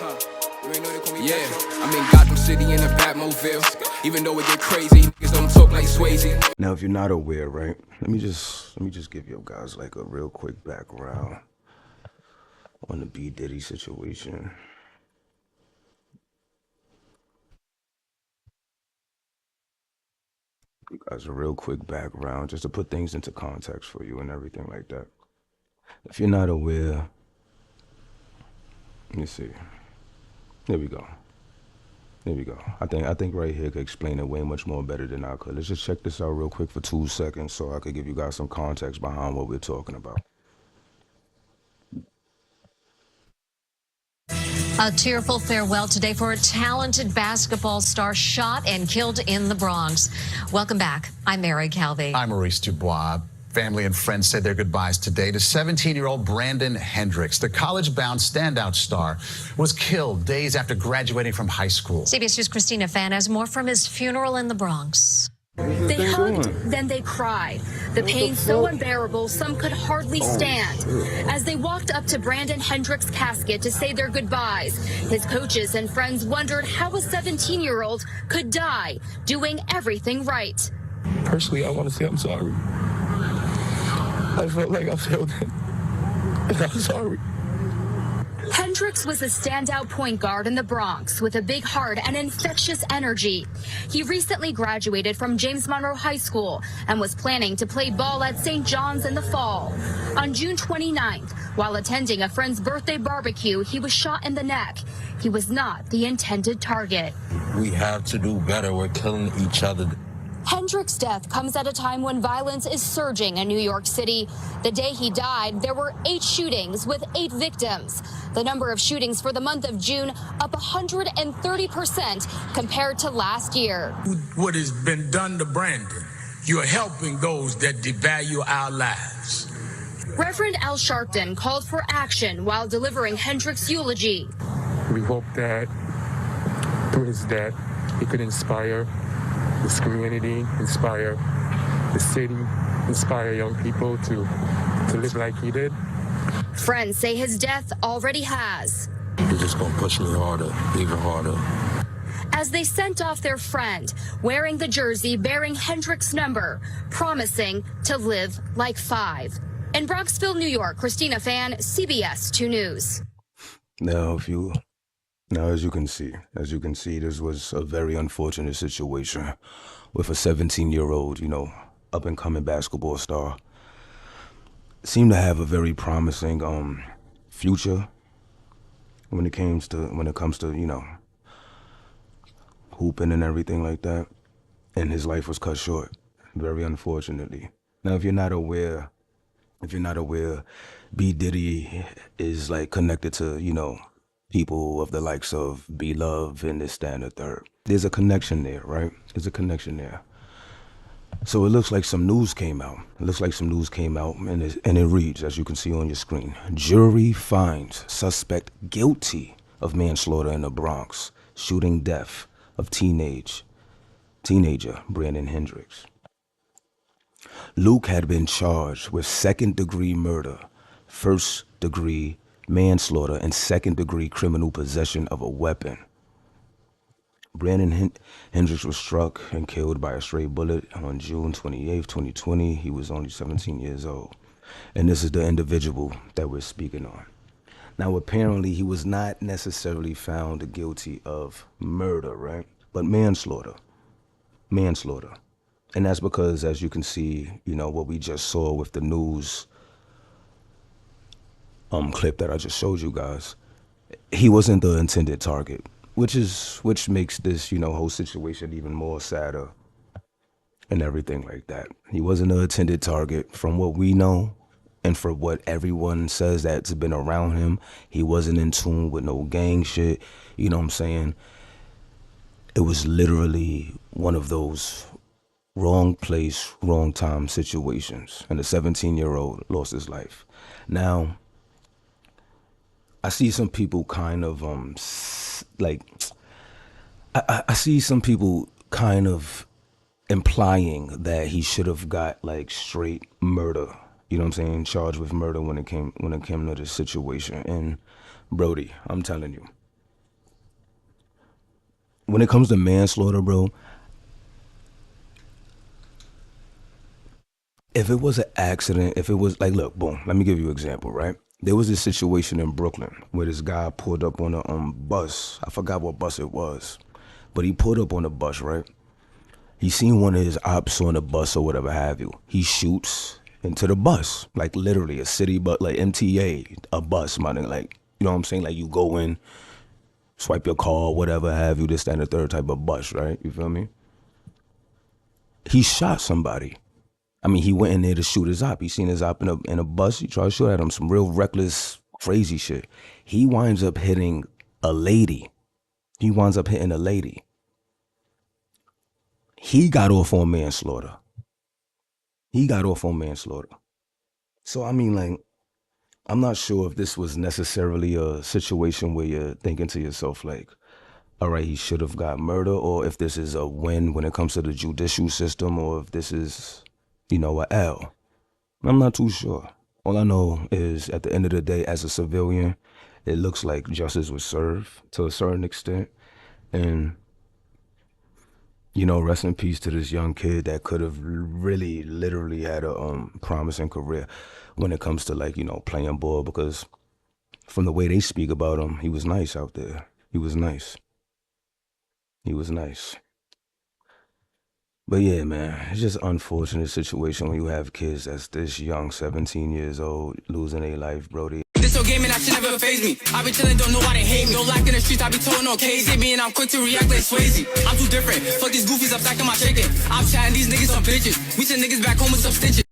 You ain't know they call me I'm in Gotham City in a Batmobile. Even though it get crazy, niggas don't talk like Swayze. Now, if you're not aware, right, let me just give you guys like a real quick background on the Diddy situation. You guys a real quick background just to put things into context for you and everything like that. If you're not aware, let me see. There we go. There we go. I think right here could explain it way much more better than I could. Let's just check this out real quick for 2 seconds so I could give you guys some context behind what we're talking about. A tearful farewell today for a talented basketball star shot and killed in the Bronx. Welcome back. I'm Mary Calvi. I'm Maurice Dubois. Family and friends said their goodbyes today to 17-year-old Brandon Hendricks. The college-bound standout star was killed days after graduating from high school. CBS News' Christina Fan has more from his funeral in the Bronx. They hugged, then they cried. The pain so unbearable, some could hardly stand. As they walked up to Brandon Hendricks' casket to say their goodbyes, his coaches and friends wondered how a 17-year-old could die, doing everything right. Personally, I want to say I'm sorry. I felt like I failed him, and I'm sorry. Hendricks was a standout point guard in the Bronx with a big heart and infectious energy. He recently graduated from James Monroe High School and was planning to play ball at St. John's in the fall. On June 29th, while attending a friend's birthday barbecue, he was shot in the neck. He was not the intended target. We have to do better. We're killing each other. Hendricks' death comes at a time when violence is surging in New York City. The day he died, there were 8 shootings with 8 victims. The number of shootings for the month of June up 130% compared to last year. What has been done to Brandon, you're helping those that devalue our lives. Reverend Al Sharpton called for action while delivering Hendricks' eulogy. We hope that through his death, he could inspire this community, inspire the city, inspire young people to live like he did. Friends say his death already has. You're just gonna push me harder, even harder. As they sent off their friend, wearing the jersey bearing Hendricks' number, promising to live like 5. In Bronxville, New York, Christina Fan, CBS 2 News. Now, as you can see, this was a very unfortunate situation with a 17-year-old, up-and-coming basketball star. Seemed to have a very promising future when it comes to hooping and everything like that, and his life was cut short, very unfortunately. Now, if you're not aware, B. Diddy is like connected to people of the likes of B-Love and this, that, and the third. There's a connection there, right? There's a connection there. So it looks like some news came out. and it reads, as you can see on your screen, jury finds suspect guilty of manslaughter in the Bronx, shooting death of teenager Brandon Hendricks. Luke had been charged with second-degree murder, first-degree manslaughter, and second-degree criminal possession of a weapon. Brandon Hendricks was struck and killed by a stray bullet on June 28, 2020. He was only 17 years old. And this is the individual that we're speaking on. Now, apparently, he was not necessarily found guilty of murder, right? But manslaughter. And that's because, as you can see, what we just saw with the news clip that I just showed you guys, he wasn't the intended target, which makes this, whole situation even more sadder and everything like that. He wasn't the intended target from what we know and for what everyone says that's been around him. He wasn't in tune with no gang shit, you know what I'm saying? It was literally one of those wrong place, wrong time situations, and a 17-year-old lost his life. Now, I see some people kind of I see some people kind of implying that he should have got like straight murder. You know what I'm saying? Charged with murder when it came to this situation. And Brody, I'm telling you, when it comes to manslaughter, bro, if it was an accident, if it was like, look, boom, let me give you an example, right? There was this situation in Brooklyn where this guy pulled up on a bus. I forgot what bus it was, but he pulled up on the bus, right? He seen one of his ops on the bus or whatever have you. He shoots into the bus, like literally a city bus, like MTA, a bus, man. Like, you know what I'm saying? Like you go in, swipe your card, whatever have you, this, that, and the third type of bus, right? You feel me? He shot somebody. I mean, he went in there to shoot his op. He seen his op in a bus. He tried to shoot at him, some real reckless, crazy shit. He winds up hitting a lady. He got off on manslaughter. So, I mean, like, I'm not sure if this was necessarily a situation where you're thinking to yourself, like, all right, he should have got murder, or if this is a win when it comes to the judicial system, or if this is, you know, a L. I'm not too sure. All I know is at the end of the day, as a civilian, it looks like justice was served to a certain extent. And, you know, rest in peace to this young kid that could have really literally had a promising career when it comes to, like, you know, playing ball, because from the way they speak about him, he was nice out there. He was nice. But yeah, man, it's just an unfortunate situation when you have kids that's this young, 17 years old, losing their life, bro. This your game and that shit never faze me. I be chillin', don't know why they hate me. Don't like in the streets, I be told no K's. Hit me and I'm quick to react like Swayze. I'm too different. Fuck these goofies, I'm stacking my chicken. I'm chatting these niggas some bitches. We send niggas back home with some stitches.